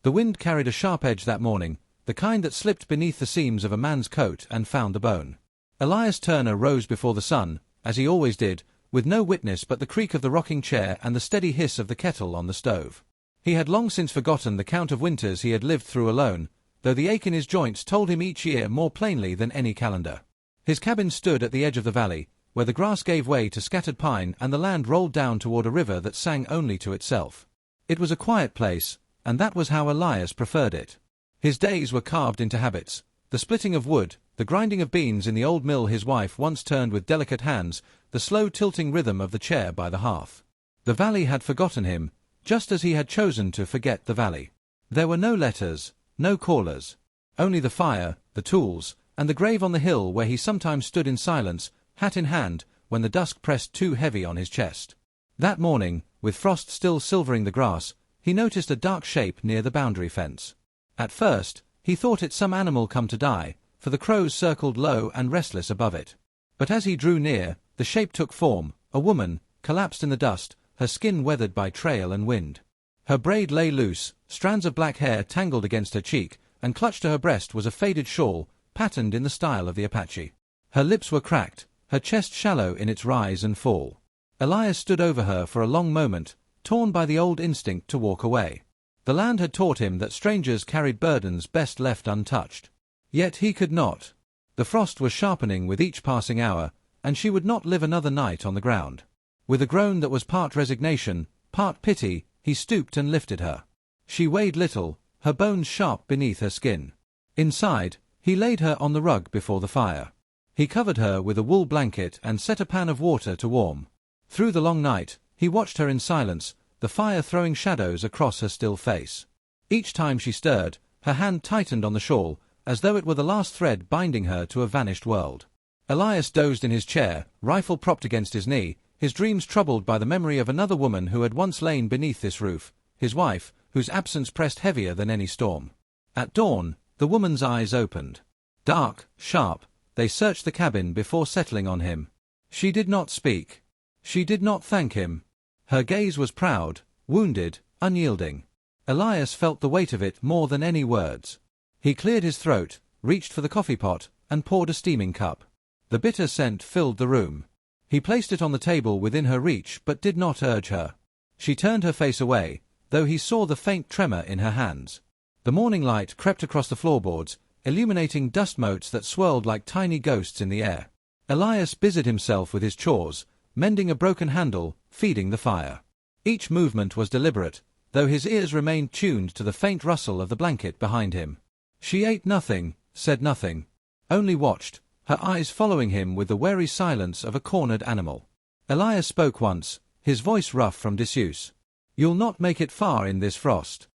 The wind carried a sharp edge that morning, the kind that slipped beneath the seams of a man's coat and found the bone. Elias Turner rose before the sun, as he always did, with no witness but the creak of the rocking chair and the steady hiss of the kettle on the stove. He had long since forgotten the count of winters he had lived through alone, though the ache in his joints told him each year more plainly than any calendar. His cabin stood at the edge of the valley, where the grass gave way to scattered pine and the land rolled down toward a river that sang only to itself. It was a quiet place, and that was how Elias preferred it. His days were carved into habits, the splitting of wood, the grinding of beans in the old mill his wife once turned with delicate hands, the slow tilting rhythm of the chair by the hearth. The valley had forgotten him, just as he had chosen to forget the valley. There were no letters, no callers. Only the fire, the tools, and the grave on the hill where he sometimes stood in silence, hat in hand, when the dusk pressed too heavy on his chest. That morning, with frost still silvering the grass, he noticed a dark shape near the boundary fence. At first, he thought it some animal come to die, for the crows circled low and restless above it. But as he drew near, the shape took form, a woman, collapsed in the dust, her skin weathered by trail and wind. Her braid lay loose, strands of black hair tangled against her cheek, and clutched to her breast was a faded shawl, patterned in the style of the Apache. Her lips were cracked, her chest shallow in its rise and fall. Elias stood over her for a long moment, torn by the old instinct to walk away. The land had taught him that strangers carried burdens best left untouched. Yet he could not. The frost was sharpening with each passing hour, and she would not live another night on the ground. With a groan that was part resignation, part pity, he stooped and lifted her. She weighed little, her bones sharp beneath her skin. Inside, he laid her on the rug before the fire. He covered her with a wool blanket and set a pan of water to warm. Through the long night, he watched her in silence, the fire throwing shadows across her still face. Each time she stirred, her hand tightened on the shawl, as though it were the last thread binding her to a vanished world. Elias dozed in his chair, rifle propped against his knee, his dreams troubled by the memory of another woman who had once lain beneath this roof, his wife, whose absence pressed heavier than any storm. At dawn, the woman's eyes opened. Dark, sharp, they searched the cabin before settling on him. She did not speak. She did not thank him. Her gaze was proud, wounded, unyielding. Elias felt the weight of it more than any words. He cleared his throat, reached for the coffee pot, and poured a steaming cup. The bitter scent filled the room. He placed it on the table within her reach but did not urge her. She turned her face away, though he saw the faint tremor in her hands. The morning light crept across the floorboards, illuminating dust motes that swirled like tiny ghosts in the air. Elias busied himself with his chores, mending a broken handle, feeding the fire. Each movement was deliberate, though his ears remained tuned to the faint rustle of the blanket behind him. She ate nothing, said nothing, only watched, her eyes following him with the wary silence of a cornered animal. Elias spoke once, his voice rough from disuse. "You'll not make it far in this frost."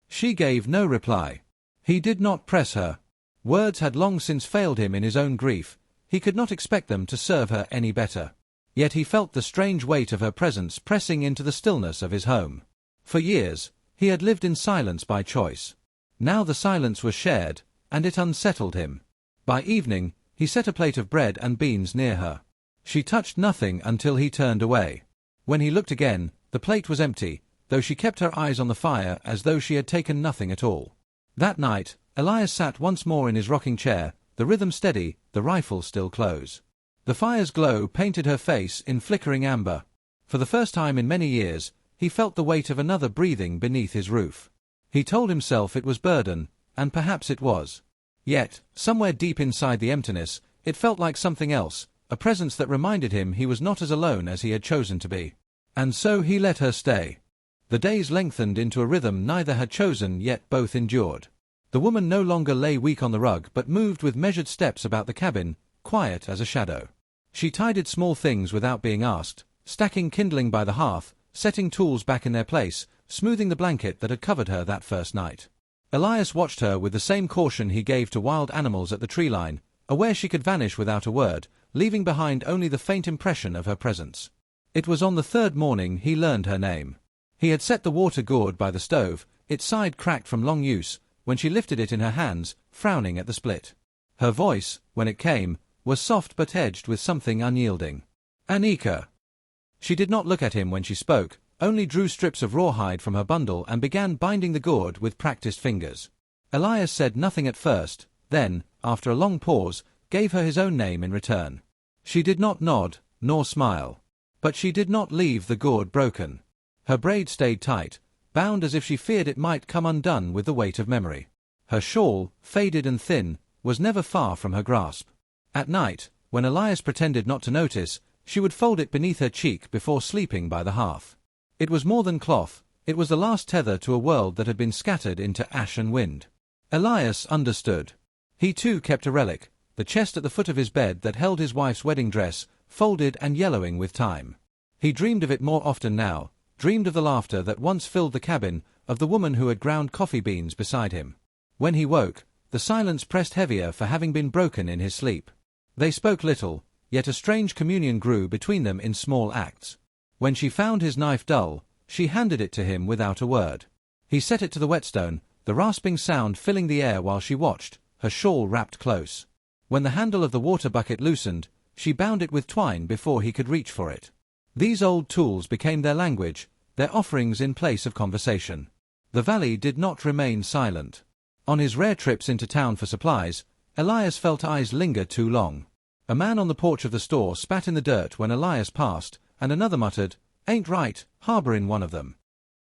She gave no reply. He did not press her. Words had long since failed him in his own grief. He could not expect them to serve her any better. Yet he felt the strange weight of her presence pressing into the stillness of his home. For years, he had lived in silence by choice. Now the silence was shared, and it unsettled him. By evening, he set a plate of bread and beans near her. She touched nothing until he turned away. When he looked again, the plate was empty, though she kept her eyes on the fire as though she had taken nothing at all. That night, Elias sat once more in his rocking chair, the rhythm steady, the rifle still close. The fire's glow painted her face in flickering amber. For the first time in many years, he felt the weight of another breathing beneath his roof. He told himself it was burden, and perhaps it was. Yet, somewhere deep inside the emptiness, it felt like something else, a presence that reminded him he was not as alone as he had chosen to be. And so he let her stay. The days lengthened into a rhythm neither had chosen, yet both endured. The woman no longer lay weak on the rug but moved with measured steps about the cabin, quiet as a shadow. She tidied small things without being asked, stacking kindling by the hearth, setting tools back in their place, smoothing the blanket that had covered her that first night. Elias watched her with the same caution he gave to wild animals at the tree line, aware she could vanish without a word, leaving behind only the faint impression of her presence. It was on the third morning he learned her name. He had set the water gourd by the stove, its side cracked from long use, when she lifted it in her hands, frowning at the split. Her voice, when it came, was soft but edged with something unyielding. "Anika." She did not look at him when she spoke, only drew strips of rawhide from her bundle and began binding the gourd with practiced fingers. Elias said nothing at first, then, after a long pause, gave her his own name in return. She did not nod, nor smile. But she did not leave the gourd broken. Her braid stayed tight, bound as if she feared it might come undone with the weight of memory. Her shawl, faded and thin, was never far from her grasp. At night, when Elias pretended not to notice, she would fold it beneath her cheek before sleeping by the hearth. It was more than cloth, it was the last tether to a world that had been scattered into ash and wind. Elias understood. He too kept a relic, the chest at the foot of his bed that held his wife's wedding dress, folded and yellowing with time. He dreamed of it more often now, dreamed of the laughter that once filled the cabin, of the woman who had ground coffee beans beside him. When he woke, the silence pressed heavier for having been broken in his sleep. They spoke little, yet a strange communion grew between them in small acts. When she found his knife dull, she handed it to him without a word. He set it to the whetstone, the rasping sound filling the air while she watched, her shawl wrapped close. When the handle of the water bucket loosened, she bound it with twine before he could reach for it. These old tools became their language, their offerings in place of conversation. The valley did not remain silent. On his rare trips into town for supplies, Elias felt eyes linger too long. A man on the porch of the store spat in the dirt when Elias passed, and another muttered, "Ain't right, harborin' one of them."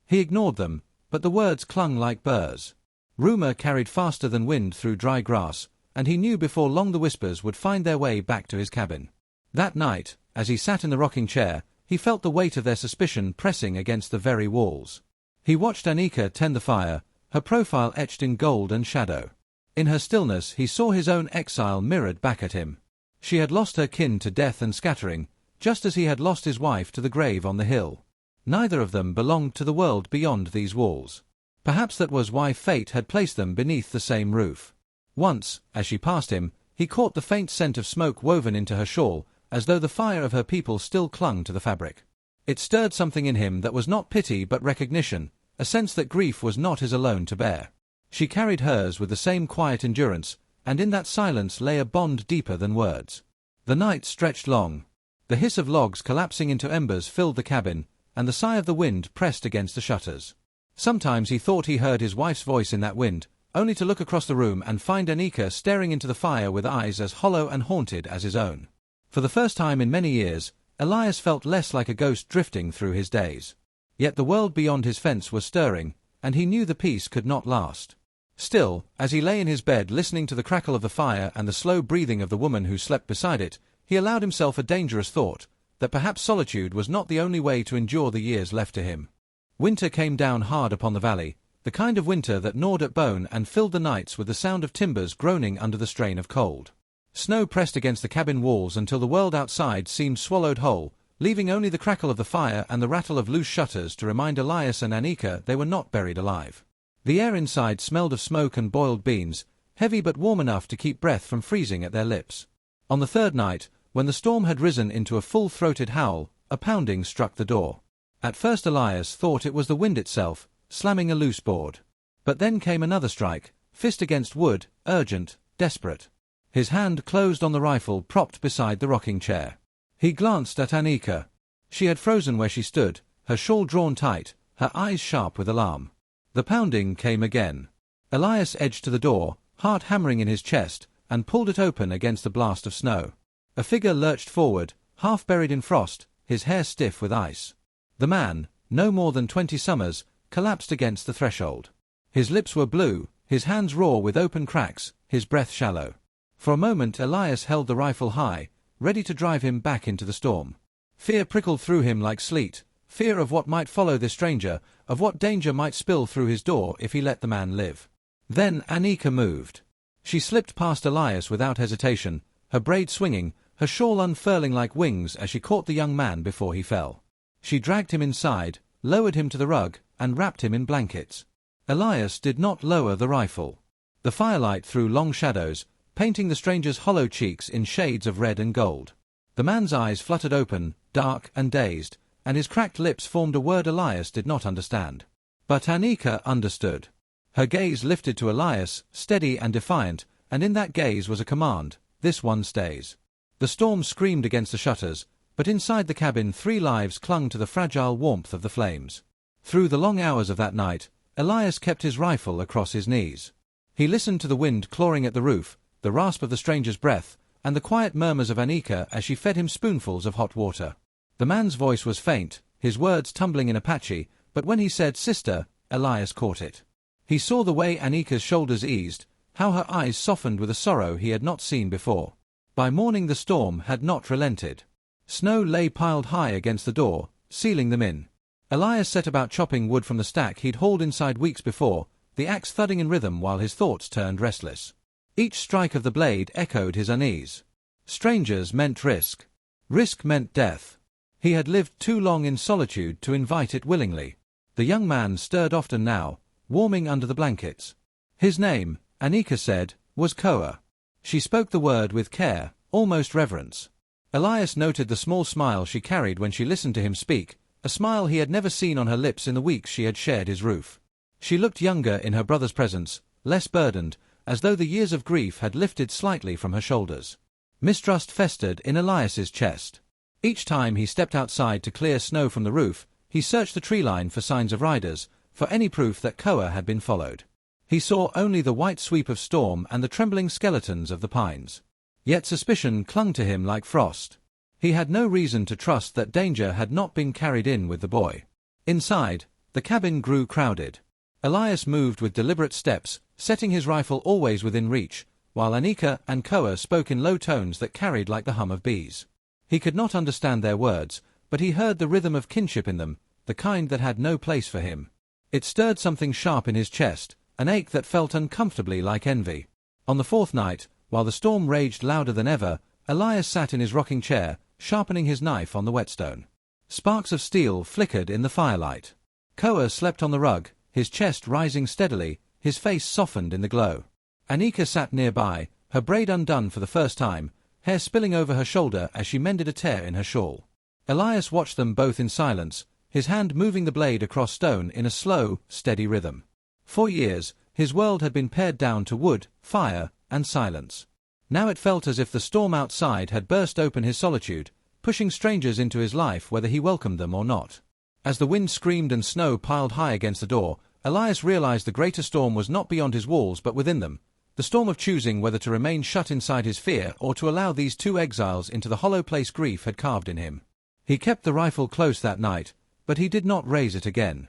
He ignored them, but the words clung like burrs. Rumor carried faster than wind through dry grass, and he knew before long the whispers would find their way back to his cabin. That night, as he sat in the rocking chair, he felt the weight of their suspicion pressing against the very walls. He watched Anika tend the fire, her profile etched in gold and shadow. In her stillness he saw his own exile mirrored back at him. She had lost her kin to death and scattering, just as he had lost his wife to the grave on the hill. Neither of them belonged to the world beyond these walls. Perhaps that was why fate had placed them beneath the same roof. Once, as she passed him, he caught the faint scent of smoke woven into her shawl, as though the fire of her people still clung to the fabric. It stirred something in him that was not pity but recognition, a sense that grief was not his alone to bear. She carried hers with the same quiet endurance, and in that silence lay a bond deeper than words. The night stretched long. The hiss of logs collapsing into embers filled the cabin, and the sigh of the wind pressed against the shutters. Sometimes he thought he heard his wife's voice in that wind, only to look across the room and find Anika staring into the fire with eyes as hollow and haunted as his own. For the first time in many years, Elias felt less like a ghost drifting through his days. Yet the world beyond his fence was stirring, and he knew the peace could not last. Still, as he lay in his bed listening to the crackle of the fire and the slow breathing of the woman who slept beside it, he allowed himself a dangerous thought, that perhaps solitude was not the only way to endure the years left to him. Winter came down hard upon the valley, the kind of winter that gnawed at bone and filled the nights with the sound of timbers groaning under the strain of cold. Snow pressed against the cabin walls until the world outside seemed swallowed whole, leaving only the crackle of the fire and the rattle of loose shutters to remind Elias and Anika they were not buried alive. The air inside smelled of smoke and boiled beans, heavy but warm enough to keep breath from freezing at their lips. On the third night, when the storm had risen into a full-throated howl, a pounding struck the door. At first Elias thought it was the wind itself, slamming a loose board. But then came another strike, fist against wood, urgent, desperate. His hand closed on the rifle propped beside the rocking chair. He glanced at Anika. She had frozen where she stood, her shawl drawn tight, her eyes sharp with alarm. The pounding came again. Elias edged to the door, heart hammering in his chest, and pulled it open against a blast of snow. A figure lurched forward, half buried in frost, his hair stiff with ice. The man, no more than 20 summers, collapsed against the threshold. His lips were blue, his hands raw with open cracks, his breath shallow. For a moment Elias held the rifle high, ready to drive him back into the storm. Fear prickled through him like sleet, fear of what might follow this stranger, of what danger might spill through his door if he let the man live. Then Anika moved. She slipped past Elias without hesitation, her braid swinging, her shawl unfurling like wings as she caught the young man before he fell. She dragged him inside, lowered him to the rug, and wrapped him in blankets. Elias did not lower the rifle. The firelight threw long shadows, painting the stranger's hollow cheeks in shades of red and gold. The man's eyes fluttered open, dark and dazed, and his cracked lips formed a word Elias did not understand. But Anika understood. Her gaze lifted to Elias, steady and defiant, and in that gaze was a command, "This one stays." The storm screamed against the shutters, But inside the cabin 3 lives clung to the fragile warmth of the flames. Through the long hours of that night, Elias kept his rifle across his knees. He listened to the wind clawing at the roof, the rasp of the stranger's breath, and the quiet murmurs of Anika as she fed him spoonfuls of hot water. The man's voice was faint, his words tumbling in Apache, but when he said "sister," Elias caught it. He saw the way Anika's shoulders eased, how her eyes softened with a sorrow he had not seen before. By morning the storm had not relented. Snow lay piled high against the door, sealing them in. Elias set about chopping wood from the stack he'd hauled inside weeks before, the axe thudding in rhythm while his thoughts turned restless. Each strike of the blade echoed his unease. Strangers meant risk. Risk meant death. He had lived too long in solitude to invite it willingly. The young man stirred often now, warming under the blankets. His name, Anika said, was Koa. She spoke the word with care, almost reverence. Elias noted the small smile she carried when she listened to him speak, a smile he had never seen on her lips in the weeks she had shared his roof. She looked younger in her brother's presence, less burdened, as though the years of grief had lifted slightly from her shoulders. Mistrust festered in Elias's chest. Each time he stepped outside to clear snow from the roof, he searched the tree line for signs of riders, for any proof that Koa had been followed. He saw only the white sweep of storm and the trembling skeletons of the pines. Yet suspicion clung to him like frost. He had no reason to trust that danger had not been carried in with the boy. Inside, the cabin grew crowded. Elias moved with deliberate steps, setting his rifle always within reach, while Anika and Koa spoke in low tones that carried like the hum of bees. He could not understand their words, but he heard the rhythm of kinship in them, the kind that had no place for him. It stirred something sharp in his chest, an ache that felt uncomfortably like envy. On the 4th night, while the storm raged louder than ever, Elias sat in his rocking chair, sharpening his knife on the whetstone. Sparks of steel flickered in the firelight. Koa slept on the rug, his chest rising steadily, his face softened in the glow. Anika sat nearby, her braid undone for the first time, hair spilling over her shoulder as she mended a tear in her shawl. Elias watched them both in silence, his hand moving the blade across stone in a slow, steady rhythm. For years, his world had been pared down to wood, fire, and silence. Now it felt as if the storm outside had burst open his solitude, pushing strangers into his life whether he welcomed them or not. As the wind screamed and snow piled high against the door, Elias realized the greater storm was not beyond his walls but within them, the storm of choosing whether to remain shut inside his fear or to allow these 2 exiles into the hollow place grief had carved in him. He kept the rifle close that night, but he did not raise it again.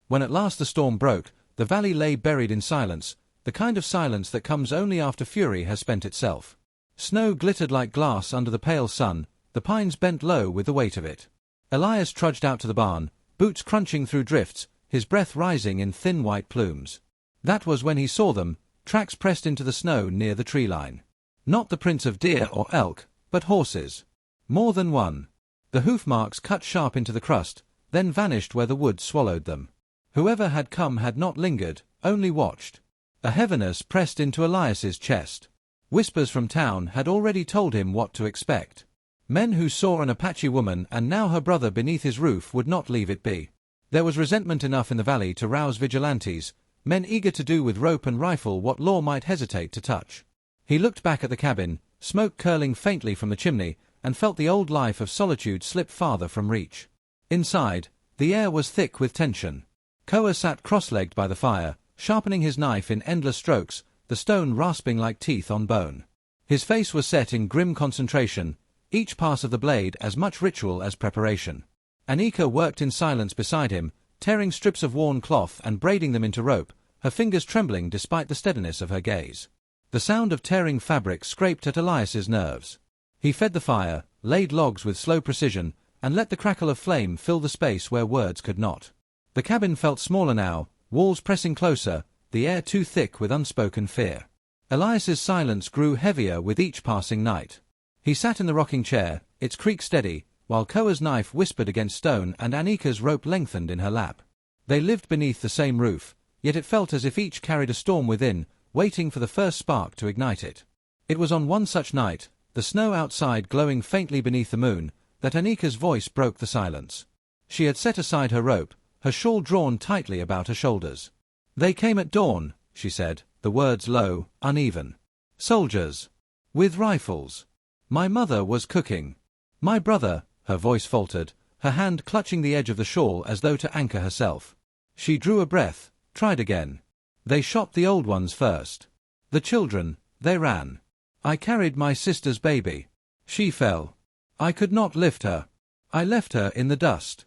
When at last the storm broke, the valley lay buried in silence, the kind of silence that comes only after fury has spent itself. Snow glittered like glass under the pale sun, the pines bent low with the weight of it. Elias trudged out to the barn, boots crunching through drifts, his breath rising in thin white plumes. That was when he saw them, tracks pressed into the snow near the tree line. Not the prints of deer or elk, but horses. More than one. The hoof marks cut sharp into the crust, then vanished where the wood swallowed them. Whoever had come had not lingered, only watched. A heaviness pressed into Elias's chest. Whispers from town had already told him what to expect. Men who saw an Apache woman and now her brother beneath his roof would not leave it be. There was resentment enough in the valley to rouse vigilantes, men eager to do with rope and rifle what law might hesitate to touch. He looked back at the cabin, smoke curling faintly from the chimney, and felt the old life of solitude slip farther from reach. Inside, the air was thick with tension. Koa sat cross-legged by the fire, sharpening his knife in endless strokes, the stone rasping like teeth on bone. His face was set in grim concentration, each pass of the blade as much ritual as preparation. Anika worked in silence beside him, tearing strips of worn cloth and braiding them into rope, her fingers trembling despite the steadiness of her gaze. The sound of tearing fabric scraped at Elias's nerves. He fed the fire, laid logs with slow precision, and let the crackle of flame fill the space where words could not. The cabin felt smaller now, walls pressing closer, the air too thick with unspoken fear. Elias's silence grew heavier with each passing night. He sat in the rocking chair, its creak steady, while Koa's knife whispered against stone and Anika's rope lengthened in her lap. They lived beneath the same roof, yet it felt as if each carried a storm within, waiting for the first spark to ignite it. It was on one such night, the snow outside glowing faintly beneath the moon, that Anika's voice broke the silence. She had set aside her rope, her shawl drawn tightly about her shoulders. "They came at dawn," she said, the words low, uneven. "Soldiers. With rifles. My mother was cooking. My brother, her voice faltered, her hand clutching the edge of the shawl as though to anchor herself. She drew a breath, tried again. They shot the old ones first. The children, they ran. I carried my sister's baby. She fell. I could not lift her. I left her in the dust.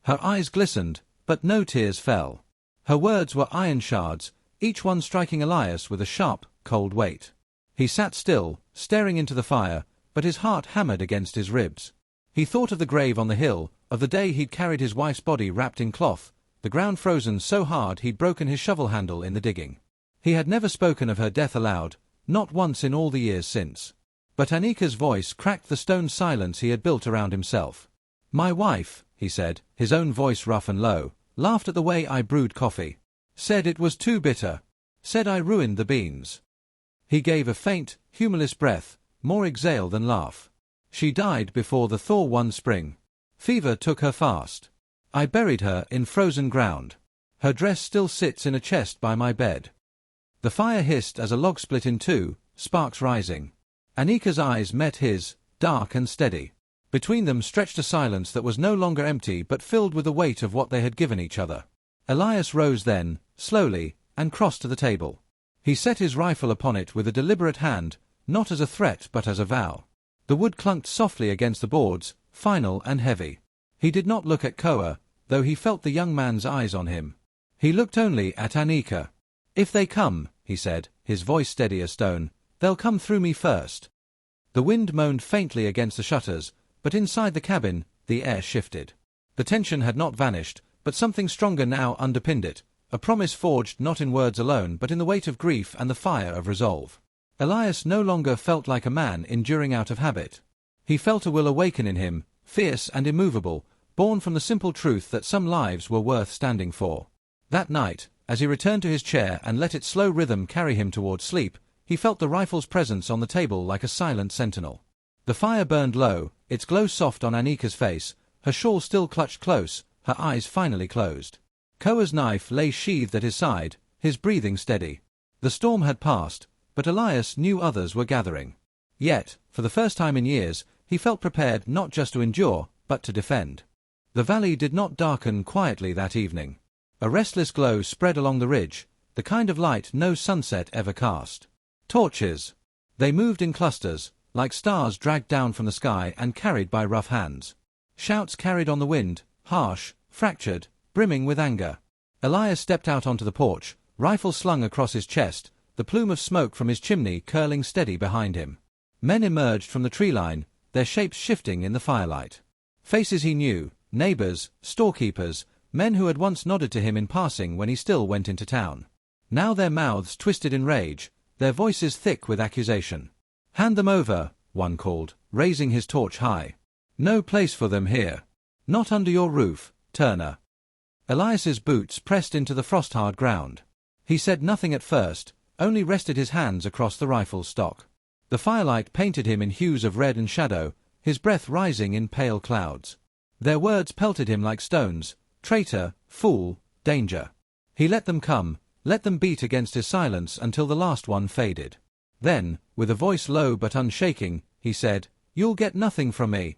Her eyes glistened, but no tears fell. Her words were iron shards, each one striking Elias with a sharp, cold weight. He sat still, staring into the fire, but his heart hammered against his ribs. He thought of the grave on the hill, of the day he'd carried his wife's body wrapped in cloth, the ground frozen so hard he'd broken his shovel handle in the digging. He had never spoken of her death aloud, not once in all the years since. But Anika's voice cracked the stone silence he had built around himself. "My wife," he said, his own voice rough and low, "laughed at the way I brewed coffee. Said it was too bitter. Said I ruined the beans." He gave a faint, humorless breath, more exhale than laugh. "She died before the thaw one spring. Fever took her fast. I buried her in frozen ground. Her dress still sits in a chest by my bed." The fire hissed as a log split in two, sparks rising. Anika's eyes met his, dark and steady. Between them stretched a silence that was no longer empty but filled with the weight of what they had given each other. Elias rose then, slowly, and crossed to the table. He set his rifle upon it with a deliberate hand, not as a threat but as a vow. The wood clunked softly against the boards, final and heavy. He did not look at Koa, though he felt the young man's eyes on him. He looked only at Anika. "If they come," he said, his voice steady as stone, "they'll come through me first." The wind moaned faintly against the shutters, but inside the cabin, the air shifted. The tension had not vanished, but something stronger now underpinned it, a promise forged not in words alone but in the weight of grief and the fire of resolve. Elias no longer felt like a man enduring out of habit. He felt a will awaken in him, fierce and immovable, born from the simple truth that some lives were worth standing for. That night, as he returned to his chair and let its slow rhythm carry him towards sleep, he felt the rifle's presence on the table like a silent sentinel. The fire burned low, its glow soft on Anika's face, her shawl still clutched close, her eyes finally closed. Koa's knife lay sheathed at his side, his breathing steady. The storm had passed, but Elias knew others were gathering. Yet, for the first time in years, he felt prepared not just to endure, but to defend. The valley did not darken quietly that evening. A restless glow spread along the ridge, the kind of light no sunset ever cast. Torches. They moved in clusters, like stars dragged down from the sky and carried by rough hands. Shouts carried on the wind, harsh, fractured, brimming with anger. Elias stepped out onto the porch, rifle slung across his chest, the plume of smoke from his chimney curling steady behind him. Men emerged from the tree line, their shapes shifting in the firelight. Faces he knew, neighbors, storekeepers, men who had once nodded to him in passing when he still went into town. Now their mouths twisted in rage, their voices thick with accusation. "Hand them over," one called, raising his torch high. "No place for them here. Not under your roof, Turner." Elias's boots pressed into the frost-hard ground. He said nothing at first, only rested his hands across the rifle's stock. The firelight painted him in hues of red and shadow, his breath rising in pale clouds. Their words pelted him like stones: traitor, fool, danger. He let them come, let them beat against his silence until the last one faded. Then, with a voice low but unshaking, he said, "You'll get nothing from me."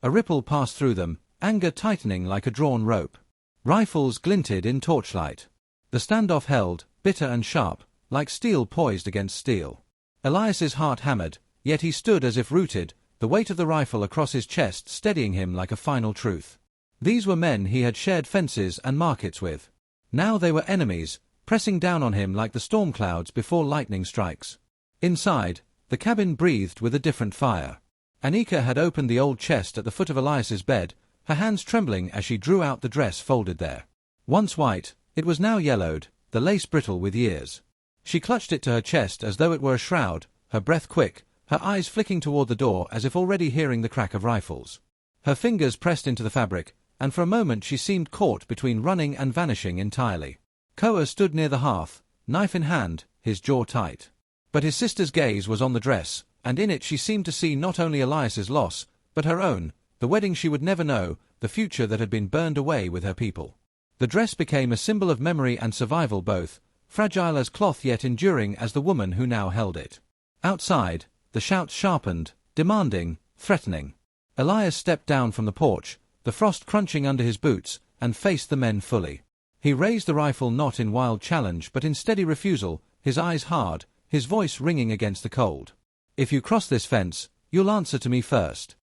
A ripple passed through them, anger tightening like a drawn rope. Rifles glinted in torchlight. The standoff held, bitter and sharp, like steel poised against steel. Elias's heart hammered, yet he stood as if rooted, the weight of the rifle across his chest steadying him like a final truth. These were men he had shared fences and markets with. Now they were enemies, pressing down on him like the storm clouds before lightning strikes. Inside, the cabin breathed with a different fire. Anika had opened the old chest at the foot of Elias's bed, her hands trembling as she drew out the dress folded there. Once white, it was now yellowed, the lace brittle with years. She clutched it to her chest as though it were a shroud, her breath quick, her eyes flicking toward the door as if already hearing the crack of rifles. Her fingers pressed into the fabric, and for a moment she seemed caught between running and vanishing entirely. Koa stood near the hearth, knife in hand, his jaw tight. But his sister's gaze was on the dress, and in it she seemed to see not only Elias's loss, but her own, the wedding she would never know, the future that had been burned away with her people. The dress became a symbol of memory and survival both, fragile as cloth yet enduring as the woman who now held it. Outside, the shouts sharpened, demanding, threatening. Elias stepped down from the porch, the frost crunching under his boots, and faced the men fully. He raised the rifle not in wild challenge but in steady refusal, his eyes hard, his voice ringing against the cold. "If you cross this fence, you'll answer to me first."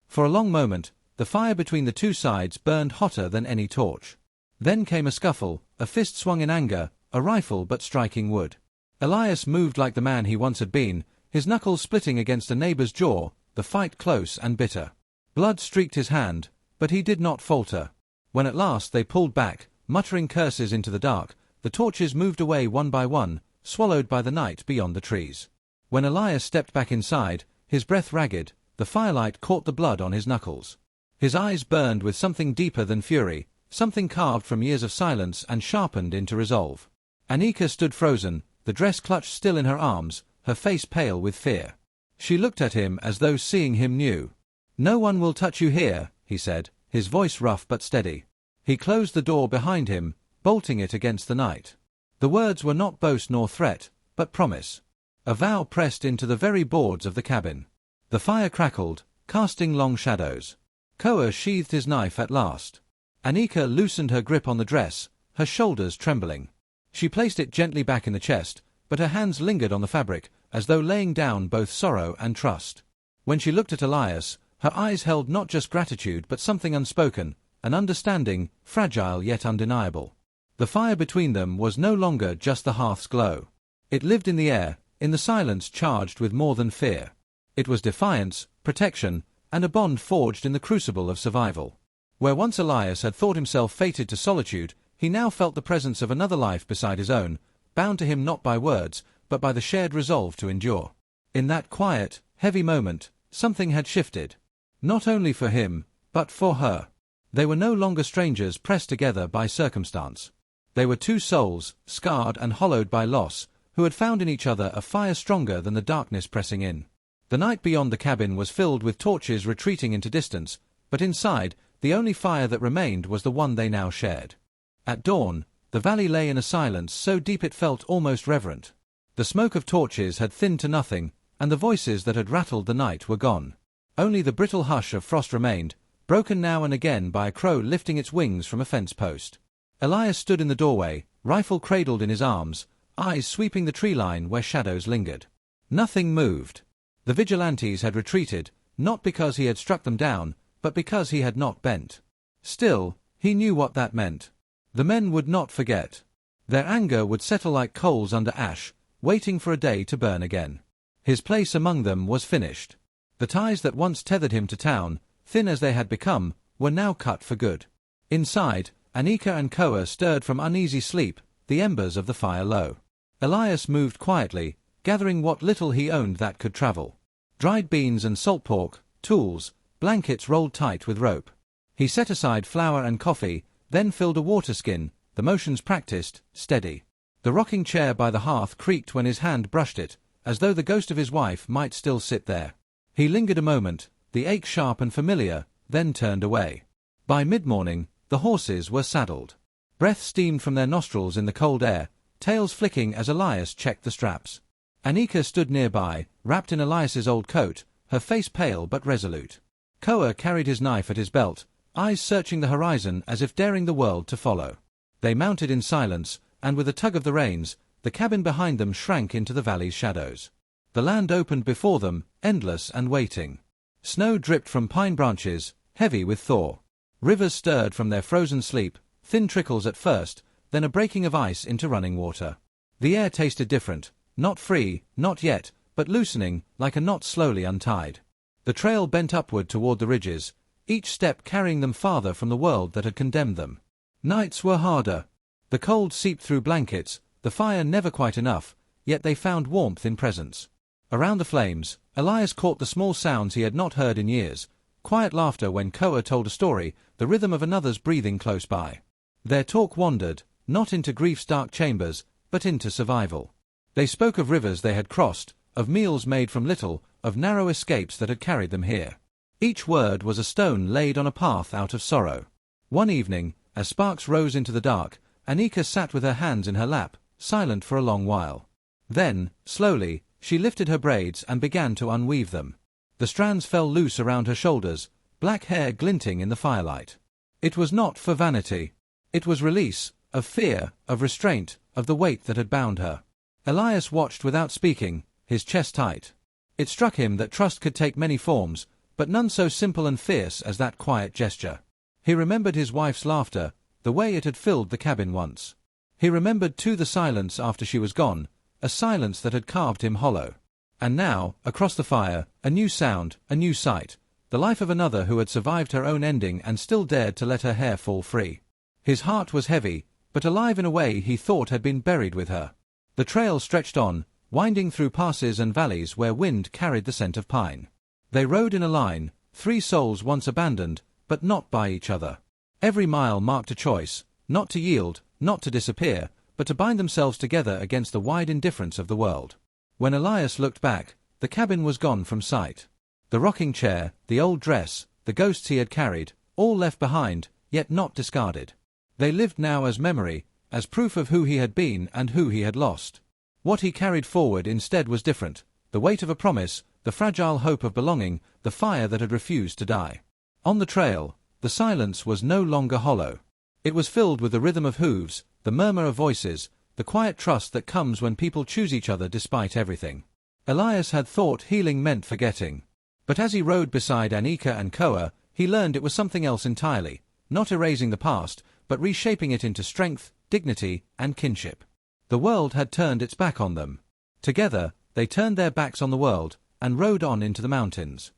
For a long moment, the fire between the two sides burned hotter than any torch. Then came a scuffle, a fist swung in anger, a rifle but striking wood. Elias moved like the man he once had been, his knuckles splitting against a neighbor's jaw, the fight close and bitter. Blood streaked his hand, but he did not falter. When at last they pulled back, muttering curses into the dark, the torches moved away one by one, swallowed by the night beyond the trees. When Elias stepped back inside, his breath ragged, the firelight caught the blood on his knuckles. His eyes burned with something deeper than fury, something carved from years of silence and sharpened into resolve. Anika stood frozen, the dress clutched still in her arms, her face pale with fear. She looked at him as though seeing him new. "No one will touch you here," he said, his voice rough but steady. He closed the door behind him, bolting it against the night. The words were not boast nor threat, but promise. A vow pressed into the very boards of the cabin. The fire crackled, casting long shadows. Koa sheathed his knife at last. Anika loosened her grip on the dress, her shoulders trembling. She placed it gently back in the chest, but her hands lingered on the fabric, as though laying down both sorrow and trust. When she looked at Elias, her eyes held not just gratitude but something unspoken, an understanding, fragile yet undeniable. The fire between them was no longer just the hearth's glow. It lived in the air, in the silence charged with more than fear. It was defiance, protection, and a bond forged in the crucible of survival. Where once Elias had thought himself fated to solitude, he now felt the presence of another life beside his own, bound to him not by words, but by the shared resolve to endure. In that quiet, heavy moment, something had shifted. Not only for him, but for her. They were no longer strangers pressed together by circumstance. They were two souls, scarred and hollowed by loss, who had found in each other a fire stronger than the darkness pressing in. The night beyond the cabin was filled with torches retreating into distance, but inside, the only fire that remained was the one they now shared. At dawn, the valley lay in a silence so deep it felt almost reverent. The smoke of torches had thinned to nothing, and the voices that had rattled the night were gone. Only the brittle hush of frost remained, broken now and again by a crow lifting its wings from a fence post. Elias stood in the doorway, rifle cradled in his arms, eyes sweeping the tree line where shadows lingered. Nothing moved. The vigilantes had retreated, not because he had struck them down, but because he had not bent. Still, he knew what that meant. The men would not forget. Their anger would settle like coals under ash, waiting for a day to burn again. His place among them was finished. The ties that once tethered him to town, thin as they had become, were now cut for good. Inside, Anika and Koa stirred from uneasy sleep, the embers of the fire low. Elias moved quietly, gathering what little he owned that could travel. Dried beans and salt pork, tools, blankets rolled tight with rope. He set aside flour and coffee, then filled a water skin, the motions practiced, steady. The rocking chair by the hearth creaked when his hand brushed it, as though the ghost of his wife might still sit there. He lingered a moment, the ache sharp and familiar, then turned away. By mid-morning, the horses were saddled. Breath steamed from their nostrils in the cold air, tails flicking as Elias checked the straps. Anika stood nearby, wrapped in Elias's old coat, her face pale but resolute. Koa carried his knife at his belt, eyes searching the horizon as if daring the world to follow. They mounted in silence, and with a tug of the reins, the cabin behind them shrank into the valley's shadows. The land opened before them, endless and waiting. Snow dripped from pine branches, heavy with thaw. Rivers stirred from their frozen sleep, thin trickles at first, then a breaking of ice into running water. The air tasted different, not free, not yet, but loosening, like a knot slowly untied. The trail bent upward toward the ridges, each step carrying them farther from the world that had condemned them. Nights were harder. The cold seeped through blankets, the fire never quite enough, yet they found warmth in presence. Around the flames, Elias caught the small sounds he had not heard in years, quiet laughter when Koa told a story, the rhythm of another's breathing close by. Their talk wandered, not into grief's dark chambers, but into survival. They spoke of rivers they had crossed, of meals made from little, of narrow escapes that had carried them here. Each word was a stone laid on a path out of sorrow. One evening, as sparks rose into the dark, Anika sat with her hands in her lap, silent for a long while. Then, slowly, she lifted her braids and began to unweave them. The strands fell loose around her shoulders, black hair glinting in the firelight. It was not for vanity. It was release, of fear, of restraint, of the weight that had bound her. Elias watched without speaking, his chest tight. It struck him that trust could take many forms, but none so simple and fierce as that quiet gesture. He remembered his wife's laughter, the way it had filled the cabin once. He remembered too the silence after she was gone, a silence that had carved him hollow. And now, across the fire, a new sound, a new sight, the life of another who had survived her own ending and still dared to let her hair fall free. His heart was heavy, but alive in a way he thought had been buried with her. The trail stretched on, winding through passes and valleys where wind carried the scent of pine. They rode in a line, three souls once abandoned, but not by each other. Every mile marked a choice, not to yield, not to disappear, but to bind themselves together against the wide indifference of the world. When Elias looked back, the cabin was gone from sight. The rocking chair, the old dress, the ghosts he had carried, all left behind, yet not discarded. They lived now as memory, as proof of who he had been and who he had lost. What he carried forward instead was different, the weight of a promise, the fragile hope of belonging, the fire that had refused to die. On the trail, the silence was no longer hollow. It was filled with the rhythm of hooves, the murmur of voices, the quiet trust that comes when people choose each other despite everything. Elias had thought healing meant forgetting. But as he rode beside Anika and Koa, he learned it was something else entirely, not erasing the past, but reshaping it into strength, dignity, and kinship. The world had turned its back on them. Together, they turned their backs on the world, and rode on into the mountains.